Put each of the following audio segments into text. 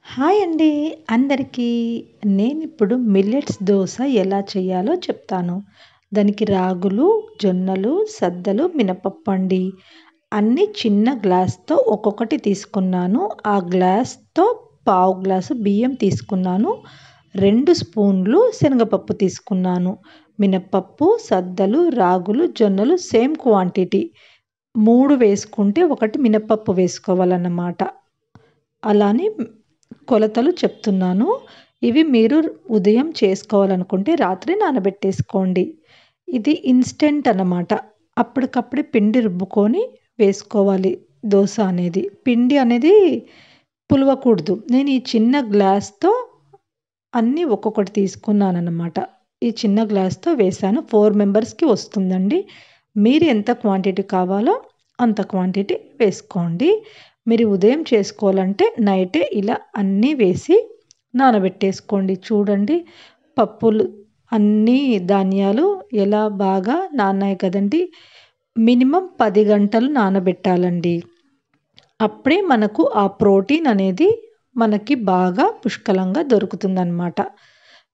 Hi అండి అందరికీ. నేనిప్పుడు మిల్లెట్స్ దోస ఎలా చేయాలో చెప్తాను. దానికి రాగులు, జొన్నలు, సద్దలు, మినపప్పు అండి. అన్నీ చిన్న గ్లాస్‌తో ఒక్కొక్కటి తీసుకున్నాను. ఆ గ్లాస్‌తో పావు గ్లాసు బియ్యం తీసుకున్నాను. 2 స్పూన్లు శనగపప్పు తీసుకున్నాను. మినపప్పు, సద్దలు, రాగులు, జొన్నలు సేమ్ క్వాంటిటీ. 3 వేసుకుంటే ఒకటి మినపప్పు వేసుకోవాలన్నమాట. అలానే కొలతలు చెప్తున్నాను. ఇవి మీరు ఉదయం చేసుకోవాలనుకుంటే రాత్రి నానబెట్టేసుకోండి. ఇది ఇన్‌స్టంట్ అన్నమాట. అప్పటికప్పుడే పిండి రుబ్బుకొని వేసుకోవాలి దోస అనేది. పిండి అనేది పులవకూడదు. నేను ఈ చిన్న గ్లాస్‌తో అన్నీ ఒక్కొక్కటి తీసుకున్నానన్నమాట. ఈ చిన్న గ్లాస్‌తో వేశాను. 4 మెంబర్స్‌కి వస్తుందండి. మీరు ఎంత క్వాంటిటీ కావాలో అంత క్వాంటిటీ వేసుకోండి. మీరు ఉదయం చేసుకోవాలంటే నైటే ఇలా అన్నీ వేసి నానబెట్టేసుకోండి. చూడండి పప్పులు అన్నీ ధాన్యాలు ఎలా బాగా నానాయి కదండీ! మినిమమ్ 10 గంటలు నానబెట్టాలండి. అప్పుడే మనకు ఆ ప్రోటీన్ అనేది మనకి బాగా పుష్కలంగా దొరుకుతుందనమాట.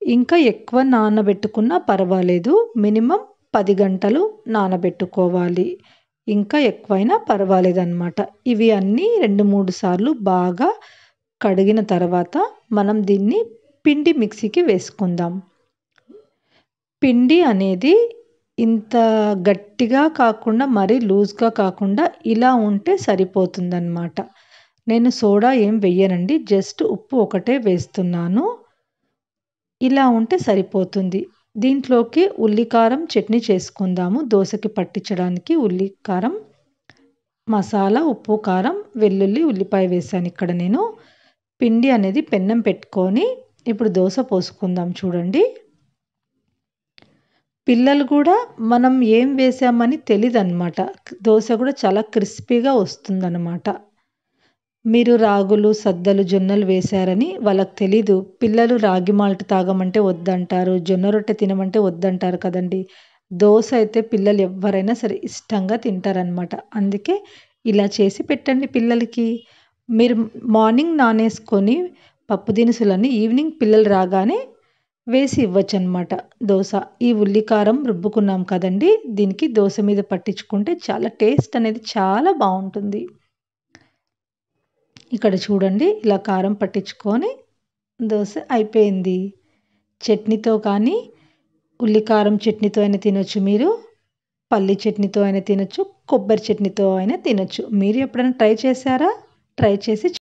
ఇంకా ఎక్కువ నానబెట్టుకున్నా పర్వాలేదు. మినిమమ్ 10 గంటలు నానబెట్టుకోవాలి. ఇంకా ఎక్కువైనా పర్వాలేదనమాట. ఇవి అన్నీ 2, 3 సార్లు బాగా కడిగిన తర్వాత మనం దీన్ని పిండి మిక్సీకి వేసుకుందాం. పిండి అనేది ఇంత గట్టిగా కాకుండా మరీ లూజ్‌గా కాకుండా ఇలా ఉంటే సరిపోతుందనమాట. నేను సోడా ఏం వెయ్యనండి. జస్ట్ ఉప్పు ఒకటే వేస్తున్నాను. ఇలా ఉంటే సరిపోతుంది. దీంట్లోకి ఉల్లికారం చట్నీ చేసుకుందాము. దోసకి పట్టించడానికి ఉల్లికారం, మసాలా, ఉప్పు, కారం, వెల్లుల్లి, ఉల్లిపాయ వేశాను ఇక్కడ నేను. పిండి అనేది పెన్నం పెట్టుకొని ఇప్పుడు దోస పోసుకుందాం చూడండి. పిల్లలు కూడా మనం ఏం వేసామని తెలీదనమాట. దోస కూడా చాలా క్రిస్పీగా వస్తుందనమాట. మీరు రాగులు, సద్దలు, జొన్నలు వేశారని వాళ్ళకి తెలీదు. పిల్లలు రాగి మాల్ట్ తాగమంటే వద్దంటారు. జొన్న రొట్టె తినమంటే వద్దంటారు కదండీ! దోస అయితే పిల్లలు ఎవ్వరైనా సరే ఇష్టంగా తింటారనమాట. అందుకే ఇలా చేసి పెట్టండి పిల్లలకి. మీరు మార్నింగ్ నానేసుకొని పప్పు దినుసులన్నీ ఈవినింగ్ పిల్లలు రాగానే వేసి ఇవ్వచ్చనమాట దోస. ఈ ఉల్లికారం రుబ్బుకున్నాం కదండీ! దీనికి దోస మీద పట్టించుకుంటే చాలా టేస్ట్ అనేది చాలా బావుంటుంది. ఇక్కడ చూడండి ఇలా కారం పట్టించుకొని దోస అయిపోయింది. చట్నీతో కానీ ఉల్లికారం చట్నీతో అయినా తినొచ్చు మీరు. పల్లి చట్నీతో అయినా తినొచ్చు. కొబ్బరి చట్నీతో అయినా తినొచ్చు. మీరు ఎప్పుడైనా ట్రై చేశారా? ట్రై చేసి